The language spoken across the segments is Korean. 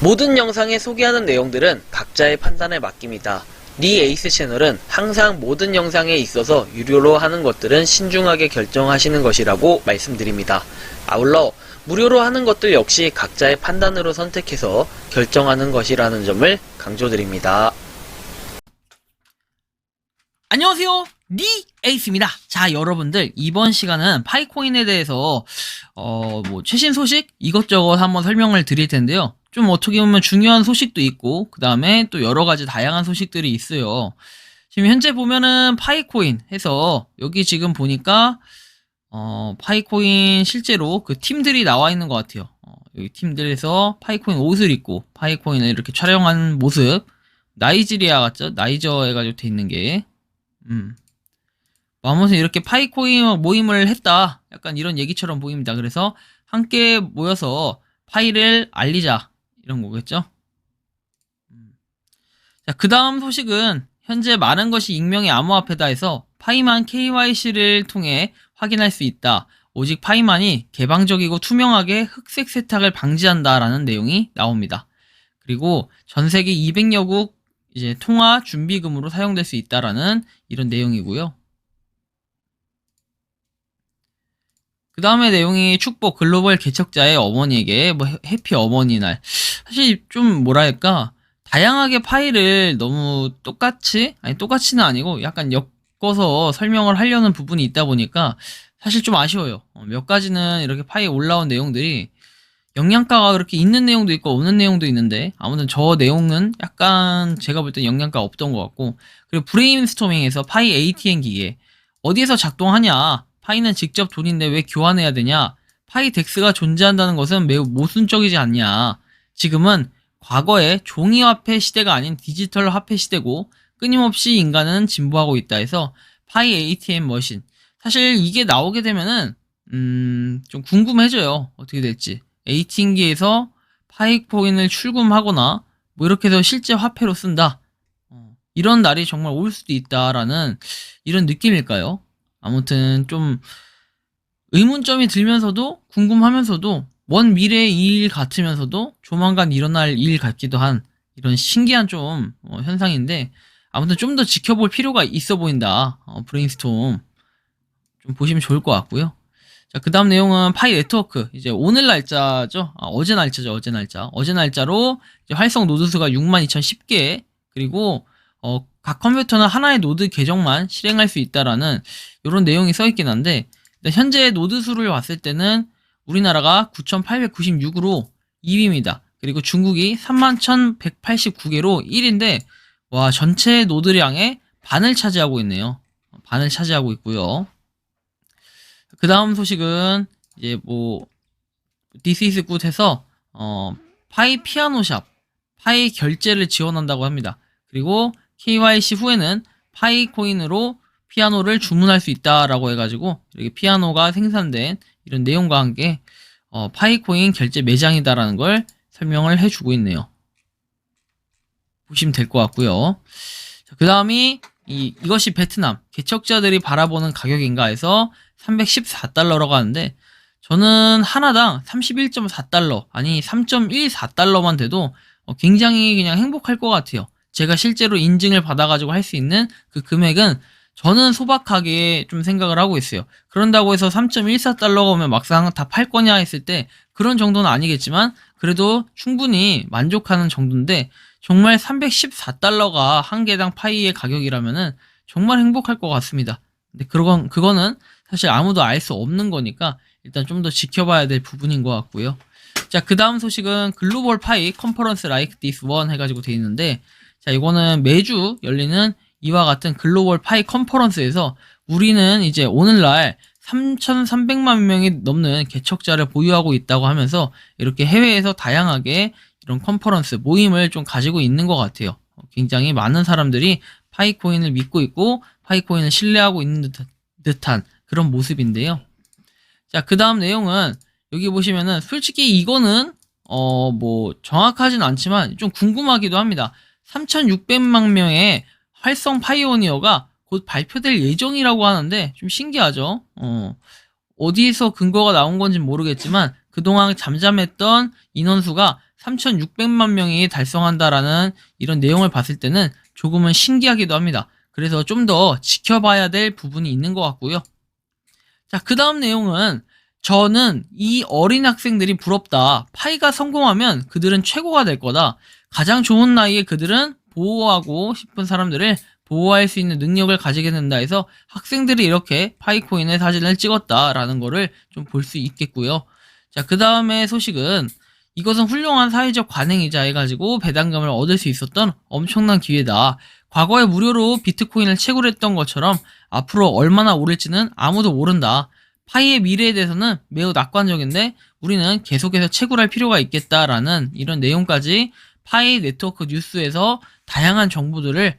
모든 영상에 소개하는 내용들은 각자의 판단에 맡깁니다. 니 에이스 채널은 항상 모든 영상에 있어서 유료로 하는 것들은 신중하게 결정하시는 것이라고 말씀드립니다. 아울러 무료로 하는 것들 역시 각자의 판단으로 선택해서 결정하는 것이라는 점을 강조드립니다. 안녕하세요, 니 에이스입니다. 자, 여러분들 이번 시간은 파이코인에 대해서 최신 소식 이것저것 한번 설명을 드릴 텐데요. 좀 어떻게 보면 중요한 소식도 있고 그 다음에 또 여러가지 다양한 소식들이 있어요. 지금 현재 보면은 파이코인 해서 여기 지금 보니까 파이코인 실제로 그 팀들이 나와 있는 것 같아요. 여기 팀들에서 파이코인 옷을 입고 파이코인을 이렇게 촬영한 모습, 나이지리아 같죠? 나이저 해가지고 돼 있는 게 아무튼 이렇게 파이코인 모임을 했다, 약간 이런 얘기처럼 보입니다. 그래서 함께 모여서 파이를 알리자, 이런 거겠죠. 자, 그 다음 소식은 현재 많은 것이 익명의 암호화폐다 해서 파이만 KYC를 통해 확인할 수 있다. 오직 파이만이 개방적이고 투명하게 흑색 세탁을 방지한다라는 내용이 나옵니다. 그리고 전 세계 200여국 이제 통화 준비금으로 사용될 수 있다라는 이런 내용이고요. 그 다음에 내용이 축복 글로벌 개척자의 어머니에게 해피 어머니날. 사실 좀 뭐랄까, 다양하게 파일을 너무 똑같이는 아니고 약간 엮어서 설명을 하려는 부분이 있다 보니까 사실 좀 아쉬워요. 몇 가지는 이렇게 파일에 올라온 내용들이 영양가가 그렇게 있는 내용도 있고 없는 내용도 있는데, 아무튼 저 내용은 약간 제가 볼 땐 영양가 없던 것 같고, 그리고 브레인스토밍에서 파이 ATM 기계 어디에서 작동하냐, 파이는 직접 돈인데 왜 교환해야 되냐, 파이 덱스가 존재한다는 것은 매우 모순적이지 않냐, 지금은 과거의 종이화폐 시대가 아닌 디지털 화폐 시대고 끊임없이 인간은 진보하고 있다 해서 파이 ATM 머신, 사실 이게 나오게 되면은 좀 궁금해져요. 어떻게 될지. ATM기에서 파이코인을 출금하거나 뭐 이렇게 해서 실제 화폐로 쓴다, 이런 날이 정말 올 수도 있다라는 이런 느낌일까요? 아무튼 좀 의문점이 들면서도 궁금하면서도 먼 미래의 일 같으면서도 조만간 일어날 일 같기도 한 이런 신기한 좀 현상인데, 아무튼 좀 더 지켜볼 필요가 있어 보인다. 브레인스톰 좀 보시면 좋을 것 같고요. 자, 그 다음 내용은 파이 네트워크, 이제 오늘 날짜죠. 어제 날짜죠. 어제 날짜로 이제 활성 노드 수가 62,010개, 그리고 각 컴퓨터는 하나의 노드 계정만 실행할 수 있다라는 이런 내용이 써있긴 한데, 현재 노드 수를 봤을 때는 우리나라가 9,896으로 2위입니다. 그리고 중국이 31,189개로 1위인데, 와, 전체 노드량의 반을 차지하고 있네요. 반을 차지하고 있고요. 그 다음 소식은 이제 This is good 해서 파이 피아노샵, 파이 결제를 지원한다고 합니다. 그리고 KYC 후에는 파이코인으로 피아노를 주문할 수 있다라고 해가지고 이렇게 피아노가 생산된 이런 내용과 함께 파이코인 결제 매장이다라는 걸 설명을 해주고 있네요. 보시면 될 것 같고요. 그 다음이 이것이 베트남 개척자들이 바라보는 가격인가 해서 314달러라고 하는데, 저는 하나당 31.4달러 아니 3.14달러만 돼도 굉장히 그냥 행복할 것 같아요. 제가 실제로 인증을 받아가지고 할 수 있는 그 금액은 저는 소박하게 좀 생각을 하고 있어요. 그런다고 해서 3.14달러가 오면 막상 다 팔 거냐 했을 때 그런 정도는 아니겠지만 그래도 충분히 만족하는 정도인데, 정말 314달러가 한 개당 파이의 가격이라면은 정말 행복할 것 같습니다. 근데 그거는 사실 아무도 알 수 없는 거니까 일단 좀 더 지켜봐야 될 부분인 것 같고요. 자, 그 다음 소식은 글로벌 파이 컨퍼런스 like this one 해가지고 돼 있는데, 자, 이거는 매주 열리는 이와 같은 글로벌 파이 컨퍼런스에서 우리는 이제 오늘날 3,300만 명이 넘는 개척자를 보유하고 있다고 하면서 이렇게 해외에서 다양하게 이런 컨퍼런스 모임을 좀 가지고 있는 것 같아요. 굉장히 많은 사람들이 파이코인을 믿고 있고 파이코인을 신뢰하고 있는 듯한 그런 모습인데요. 자, 그 다음 내용은 여기 보시면은 솔직히 이거는 정확하진 않지만 좀 궁금하기도 합니다. 3,600만 명의 활성 파이오니어가 곧 발표될 예정이라고 하는데 좀 신기하죠. 어디에서 근거가 나온 건지 모르겠지만 그동안 잠잠했던 인원수가 3,600만 명이 달성한다라는 이런 내용을 봤을 때는 조금은 신기하기도 합니다. 그래서 좀 더 지켜봐야 될 부분이 있는 것 같고요. 자, 그 다음 내용은 저는 이 어린 학생들이 부럽다. 파이가 성공하면 그들은 최고가 될 거다. 가장 좋은 나이에 그들은 보호하고 싶은 사람들을 보호할 수 있는 능력을 가지게 된다 해서 학생들이 이렇게 파이코인의 사진을 찍었다라는 거를 좀 볼 수 있겠고요. 자, 그 다음에 소식은 이것은 훌륭한 사회적 관행이자 해가지고 배당금을 얻을 수 있었던 엄청난 기회다. 과거에 무료로 비트코인을 채굴했던 것처럼 앞으로 얼마나 오를지는 아무도 모른다. 파이의 미래에 대해서는 매우 낙관적인데 우리는 계속해서 채굴할 필요가 있겠다라는 이런 내용까지 파이 네트워크 뉴스에서 다양한 정보들을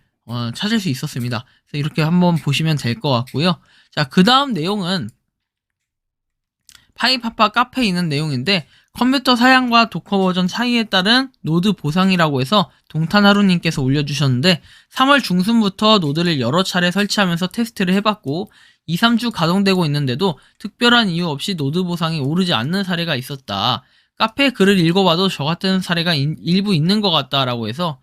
찾을 수 있었습니다. 그래서 이렇게 한번 보시면 될 것 같고요. 자, 그 다음 내용은 파이파파 카페에 있는 내용인데 컴퓨터 사양과 도커 버전 차이에 따른 노드 보상이라고 해서 동탄하루님께서 올려주셨는데 3월 중순부터 노드를 여러 차례 설치하면서 테스트를 해봤고 2, 3주 가동되고 있는데도 특별한 이유 없이 노드 보상이 오르지 않는 사례가 있었다. 카페 글을 읽어봐도 저 같은 사례가 일부 있는 것 같다라고 해서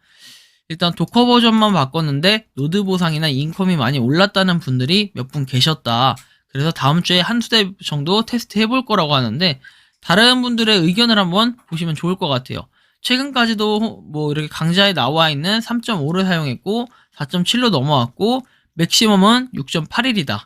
일단 도커 버전만 바꿨는데 노드 보상이나 인컴이 많이 올랐다는 분들이 몇 분 계셨다. 그래서 다음 주에 한두 대 정도 테스트 해볼 거라고 하는데 다른 분들의 의견을 한번 보시면 좋을 것 같아요. 최근까지도 뭐 이렇게 강좌에 나와 있는 3.5를 사용했고 4.7로 넘어왔고 맥시멈은 6.81이다.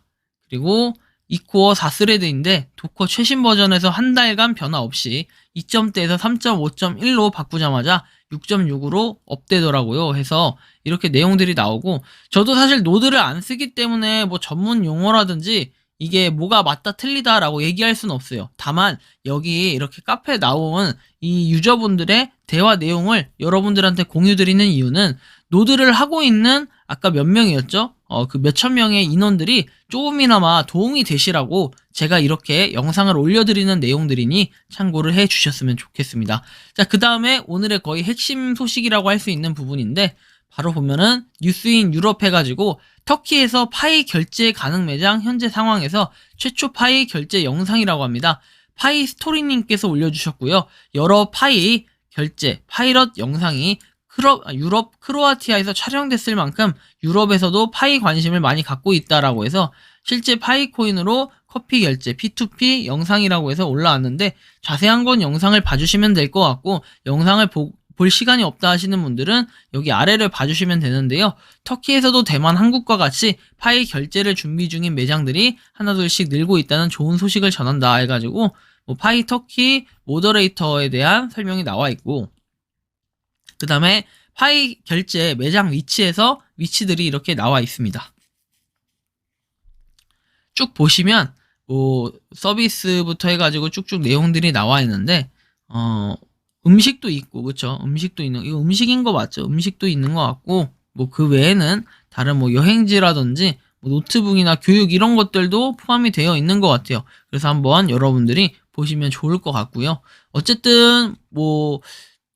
그리고 2코어 4스레드인데 도커 최신 버전에서 한 달간 변화 없이 2점대에서 3.5.1로 바꾸자마자 6.6으로 업되더라고요. 해서 이렇게 내용들이 나오고 저도 사실 노드를 안 쓰기 때문에 뭐 전문 용어라든지 이게 뭐가 맞다 틀리다라고 얘기할 수는 없어요. 다만 여기 이렇게 카페에 나온 이 유저분들의 대화 내용을 여러분들한테 공유드리는 이유는 노드를 하고 있는 아까 몇 명이었죠? 그 몇천 명의 인원들이 조금이나마 도움이 되시라고 제가 이렇게 영상을 올려드리는 내용들이니 참고를 해 주셨으면 좋겠습니다. 자, 그 다음에 오늘의 거의 핵심 소식이라고 할 수 있는 부분인데 바로 보면은 뉴스인 유럽 해가지고 터키에서 파이 결제 가능 매장 현재 상황에서 최초 파이 결제 영상이라고 합니다. 파이 스토리님께서 올려주셨고요. 여러 파이 결제 파이럿 영상이 유럽 크로아티아에서 촬영됐을 만큼 유럽에서도 파이 관심을 많이 갖고 있다라고 해서 실제 파이코인으로 커피 결제 P2P 영상이라고 해서 올라왔는데 자세한 건 영상을 봐주시면 될 것 같고 영상을 볼 시간이 없다 하시는 분들은 여기 아래를 봐주시면 되는데요. 터키에서도 대만, 한국과 같이 파이 결제를 준비 중인 매장들이 하나둘씩 늘고 있다는 좋은 소식을 전한다 해가지고 뭐 파이 터키 모더레이터에 대한 설명이 나와 있고 그 다음에 파이 결제 매장 위치에서 위치들이 이렇게 나와 있습니다. 쭉 보시면 뭐 서비스부터 해가지고 쭉쭉 내용들이 나와 있는데 음식도 있고 그쵸? 음식도 있는 이거 음식인 거 맞죠? 음식도 있는 것 같고 뭐 그 외에는 다른 뭐 여행지라든지 뭐 노트북이나 교육 이런 것들도 포함이 되어 있는 것 같아요. 그래서 한번 여러분들이 보시면 좋을 것 같고요. 어쨌든 뭐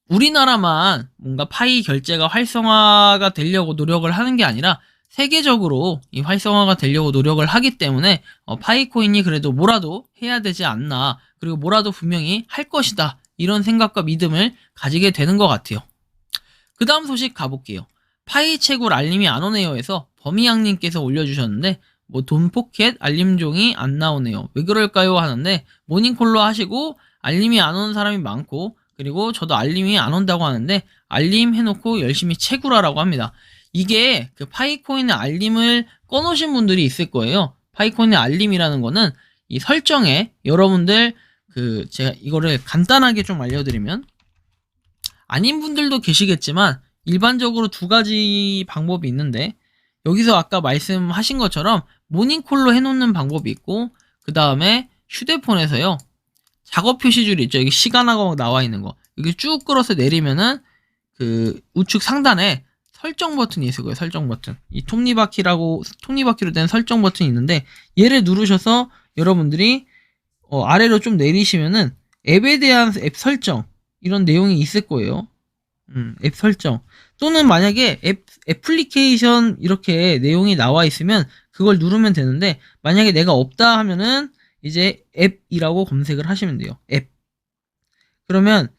우리나라만 뭔가 파이 결제가 활성화가 되려고 노력을 하는 게 아니라 세계적으로 이 활성화가 되려고 노력을 하기 때문에 파이코인이 그래도 뭐라도 해야 되지 않나 그리고 뭐라도 분명히 할 것이다 이런 생각과 믿음을 가지게 되는 것 같아요. 그 다음 소식 가볼게요. 파이 채굴 알림이 안 오네요 해서 범이양님께서 올려주셨는데 뭐 돈포켓 알림종이 안 나오네요. 왜 그럴까요? 하는데 모닝콜로 하시고 알림이 안 오는 사람이 많고 그리고 저도 알림이 안 온다고 하는데 알림 해놓고 열심히 채굴하라고 합니다. 이게 그 파이코인의 알림을 꺼놓으신 분들이 있을 거예요. 파이코인의 알림이라는 거는 이 설정에 여러분들 제가 이거를 간단하게 좀 알려드리면 아닌 분들도 계시겠지만 일반적으로 두 가지 방법이 있는데 여기서 아까 말씀하신 것처럼 모닝콜로 해놓는 방법이 있고 그 다음에 휴대폰에서요 작업 표시줄이 있죠. 여기 시간하고 나와 있는 거 여기 쭉 끌어서 내리면은 그 우측 상단에 설정 버튼이 있을 거예요. 설정 버튼 이 톱니바퀴로 된 설정 버튼이 있는데 얘를 누르셔서 여러분들이 아래로 좀 내리시면은 앱에 대한 앱 설정 이런 내용이 있을 거예요. 앱 설정 또는 만약에 애플리케이션 이렇게 내용이 나와 있으면 그걸 누르면 되는데 만약에 내가 없다 하면은 이제 앱이라고 검색을 하시면 돼요. 앱 그러면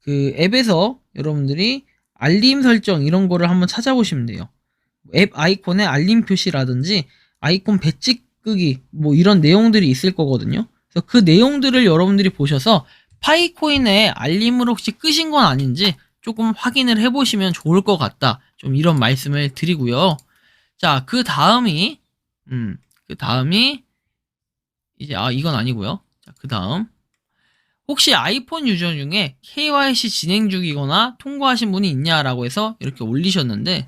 그 앱에서 여러분들이 알림 설정 이런 거를 한번 찾아보시면 돼요. 앱 아이콘에 알림 표시라든지 아이콘 배지 끄기 뭐 이런 내용들이 있을 거거든요. 그래서 그 내용들을 여러분들이 보셔서 파이코인의 알림을 혹시 끄신 건 아닌지 조금 확인을 해보시면 좋을 것 같다. 좀 이런 말씀을 드리고요. 자, 그 다음이 이제 이건 아니고요. 자, 그 다음 혹시 아이폰 유저 중에 KYC 진행 중이거나 통과하신 분이 있냐라고 해서 이렇게 올리셨는데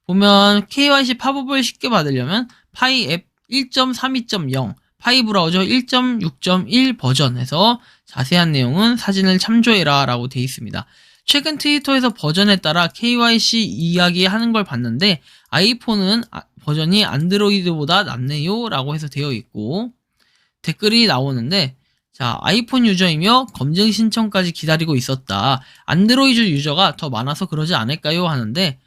보면 KYC 팝업을 쉽게 받으려면 파이 앱 1.32.0 파이 브라우저 1.6.1 버전에서 자세한 내용은 사진을 참조해라 라고 되어 있습니다. 최근 트위터에서 버전에 따라 KYC 이야기하는 걸 봤는데 아이폰은 버전이 안드로이드보다 낫네요 라고 해서 되어 있고 댓글이 나오는데 자, 아이폰 유저이며 검증 신청까지 기다리고 있었다. 안드로이드 유저가 더 많아서 그러지 않을까요? 하는데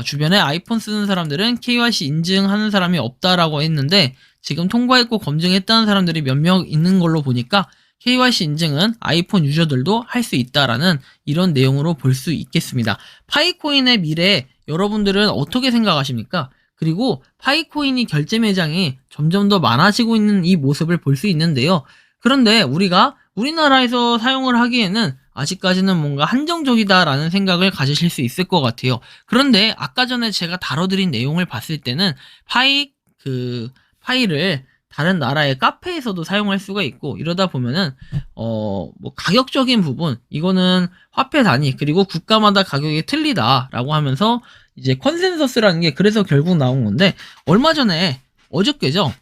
주변에 아이폰 쓰는 사람들은 KYC 인증하는 사람이 없다라고 했는데 지금 통과했고 검증했다는 사람들이 몇 명 있는 걸로 보니까 KYC 인증은 아이폰 유저들도 할 수 있다라는 이런 내용으로 볼 수 있겠습니다. 파이코인의 미래 여러분들은 어떻게 생각하십니까? 그리고 파이코인이 결제 매장이 점점 더 많아지고 있는 이 모습을 볼 수 있는데요. 그런데 우리가 우리나라에서 사용을 하기에는 아직까지는 뭔가 한정적이다라는 생각을 가지실 수 있을 것 같아요. 그런데 아까 전에 제가 다뤄드린 내용을 봤을 때는 파이를 다른 나라의 카페에서도 사용할 수가 있고 이러다 보면은 뭐 가격적인 부분 이거는 화폐 단위 그리고 국가마다 가격이 틀리다라고 하면서 이제 컨센서스라는 게 그래서 결국 나온 건데 얼마 전에 어저께죠.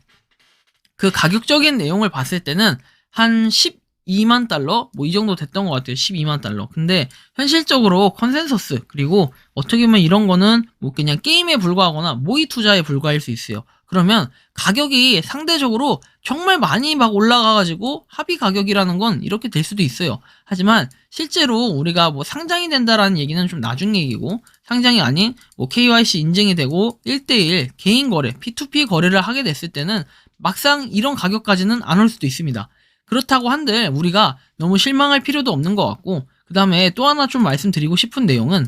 그 가격적인 내용을 봤을 때는 한 12만 달러? 뭐 이 정도 됐던 것 같아요. 12만 달러. 근데 현실적으로 컨센서스 그리고 어떻게 보면 이런 거는 뭐 그냥 게임에 불과하거나 모의 투자에 불과할 수 있어요. 그러면 가격이 상대적으로 정말 많이 막 올라가가지고 합의 가격이라는 건 이렇게 될 수도 있어요. 하지만 실제로 우리가 뭐 상장이 된다라는 얘기는 좀 나중 얘기고 상장이 아닌 뭐 KYC 인증이 되고 1대1 개인 거래, P2P 거래를 하게 됐을 때는 막상 이런 가격까지는 안 올 수도 있습니다. 그렇다고 한들 우리가 너무 실망할 필요도 없는 것 같고 그 다음에 또 하나 좀 말씀드리고 싶은 내용은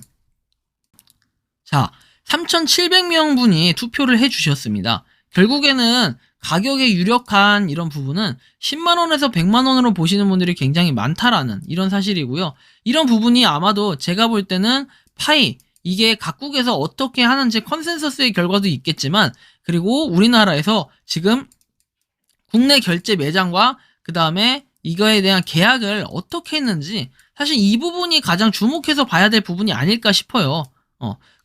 자 3,700명분이 투표를 해주셨습니다. 결국에는 가격에 유력한 이런 부분은 10만원에서 100만원으로 보시는 분들이 굉장히 많다라는 이런 사실이고요. 이런 부분이 아마도 제가 볼 때는 파이 이게 각국에서 어떻게 하는지 컨센서스의 결과도 있겠지만 그리고 우리나라에서 지금 국내 결제 매장과 그 다음에 이거에 대한 계약을 어떻게 했는지 사실 이 부분이 가장 주목해서 봐야 될 부분이 아닐까 싶어요.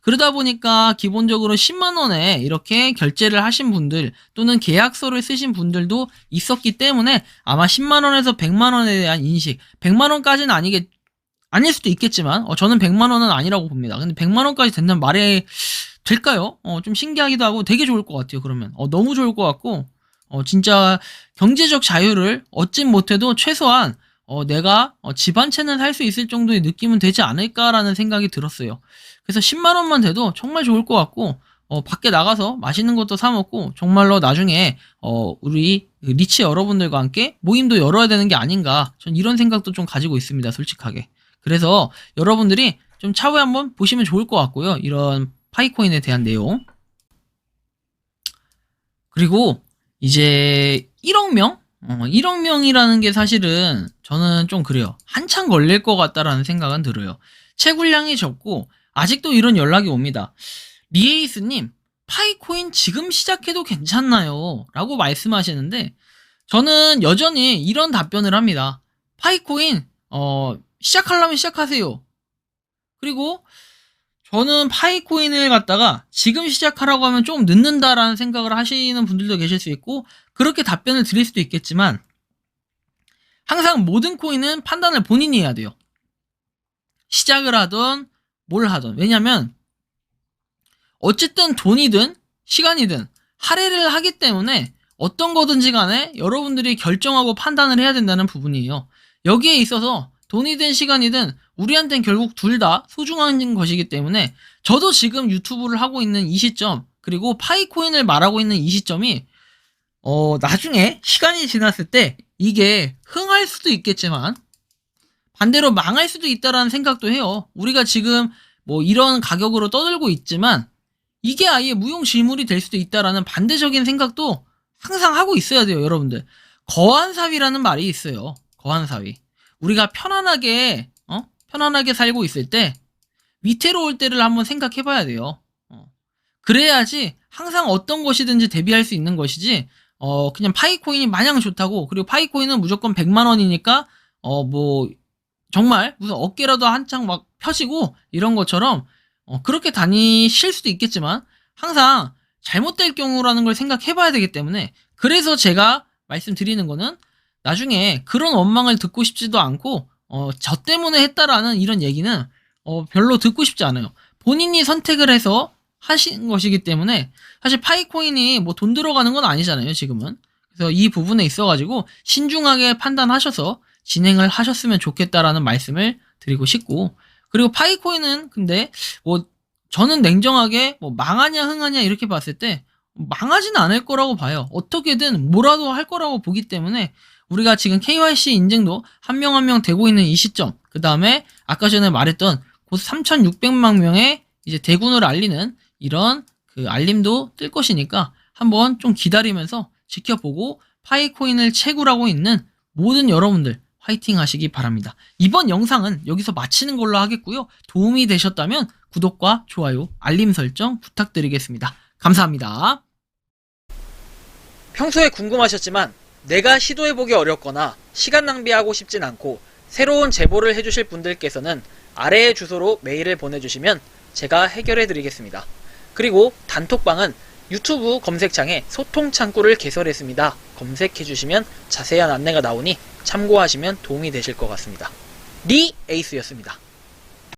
그러다 보니까 기본적으로 10만원에 이렇게 결제를 하신 분들 또는 계약서를 쓰신 분들도 있었기 때문에 아마 10만원에서 100만원에 대한 인식 100만원까지는 아닐 수도 있겠지만 저는 100만원은 아니라고 봅니다. 근데 100만원까지 된다는 말이 될까요? 좀 신기하기도 하고 되게 좋을 것 같아요. 그러면 너무 좋을 것 같고 진짜 경제적 자유를 얻진 못해도 최소한 내가 집 한 채는 살 수 있을 정도의 느낌은 되지 않을까라는 생각이 들었어요. 그래서 10만원만 돼도 정말 좋을 것 같고 밖에 나가서 맛있는 것도 사 먹고 정말로 나중에 우리 리치 여러분들과 함께 모임도 열어야 되는 게 아닌가 전 이런 생각도 좀 가지고 있습니다. 솔직하게. 그래서 여러분들이 좀 차후에 한번 보시면 좋을 것 같고요. 이런 파이코인에 대한 내용. 그리고 이제 1억 명? 1억 명이라는 게 사실은 저는 좀 그래요. 한참 걸릴 것 같다라는 생각은 들어요. 채굴량이 적고 아직도 이런 연락이 옵니다. 리에이스님, 파이코인 지금 시작해도 괜찮나요? 라고 말씀하시는데 저는 여전히 이런 답변을 합니다. 파이코인 시작하려면 시작하세요. 그리고 저는 파이코인을 갖다가 지금 시작하라고 하면 좀 늦는다라는 생각을 하시는 분들도 계실 수 있고 그렇게 답변을 드릴 수도 있겠지만 항상 모든 코인은 판단을 본인이 해야 돼요. 시작을 하든 뭘 하든. 왜냐면 어쨌든 돈이든 시간이든 할애를 하기 때문에 어떤 거든지 간에 여러분들이 결정하고 판단을 해야 된다는 부분이에요. 여기에 있어서 돈이든 시간이든 우리한테는 결국 둘 다 소중한 것이기 때문에 저도 지금 유튜브를 하고 있는 이 시점 그리고 파이코인을 말하고 있는 이 시점이 나중에 시간이 지났을 때 이게 흥할 수도 있겠지만 반대로 망할 수도 있다라는 생각도 해요. 우리가 지금 뭐 이런 가격으로 떠들고 있지만 이게 아예 무용실물이 될 수도 있다라는 반대적인 생각도 항상 하고 있어야 돼요, 여러분들. 거한사위라는 말이 있어요. 거한사위. 우리가 편안하게 살고 있을 때 위태로울 때를 한번 생각해 봐야 돼요. 그래야지 항상 어떤 것이든지 대비할 수 있는 것이지, 그냥 파이코인이 마냥 좋다고, 그리고 파이코인은 무조건 100만 원이니까, 뭐, 정말 무슨 어깨라도 한창 막 펴시고, 이런 것처럼, 그렇게 다니실 수도 있겠지만, 항상 잘못될 경우라는 걸 생각해 봐야 되기 때문에, 그래서 제가 말씀드리는 거는, 나중에 그런 원망을 듣고 싶지도 않고, 저 때문에 했다라는 이런 얘기는, 별로 듣고 싶지 않아요. 본인이 선택을 해서, 하신 것이기 때문에 사실 파이코인이 뭐 돈 들어가는 건 아니잖아요, 지금은. 그래서 이 부분에 있어가지고 신중하게 판단하셔서 진행을 하셨으면 좋겠다라는 말씀을 드리고 싶고, 그리고 파이코인은 근데 뭐 저는 냉정하게 뭐 망하냐 흥하냐 이렇게 봤을 때 망하지는 않을 거라고 봐요. 어떻게든 뭐라도 할 거라고 보기 때문에 우리가 지금 KYC 인증도 한 명 한 명 되고 있는 이 시점, 그 다음에 아까 전에 말했던 곧 3,600만 명의 이제 대군을 알리는 이런 그 알림도 뜰 것이니까 한번 좀 기다리면서 지켜보고 파이코인을 채굴하고 있는 모든 여러분들 화이팅 하시기 바랍니다. 이번 영상은 여기서 마치는 걸로 하겠고요. 도움이 되셨다면 구독과 좋아요, 알림 설정 부탁드리겠습니다. 감사합니다. 평소에 궁금하셨지만 내가 시도해보기 어렵거나 시간 낭비하고 싶진 않고 새로운 제보를 해주실 분들께서는 아래의 주소로 메일을 보내주시면 제가 해결해드리겠습니다. 그리고 단톡방은 유튜브 검색창에 소통 창구를 개설했습니다. 검색해주시면 자세한 안내가 나오니 참고하시면 도움이 되실 것 같습니다. 리 에이스였습니다.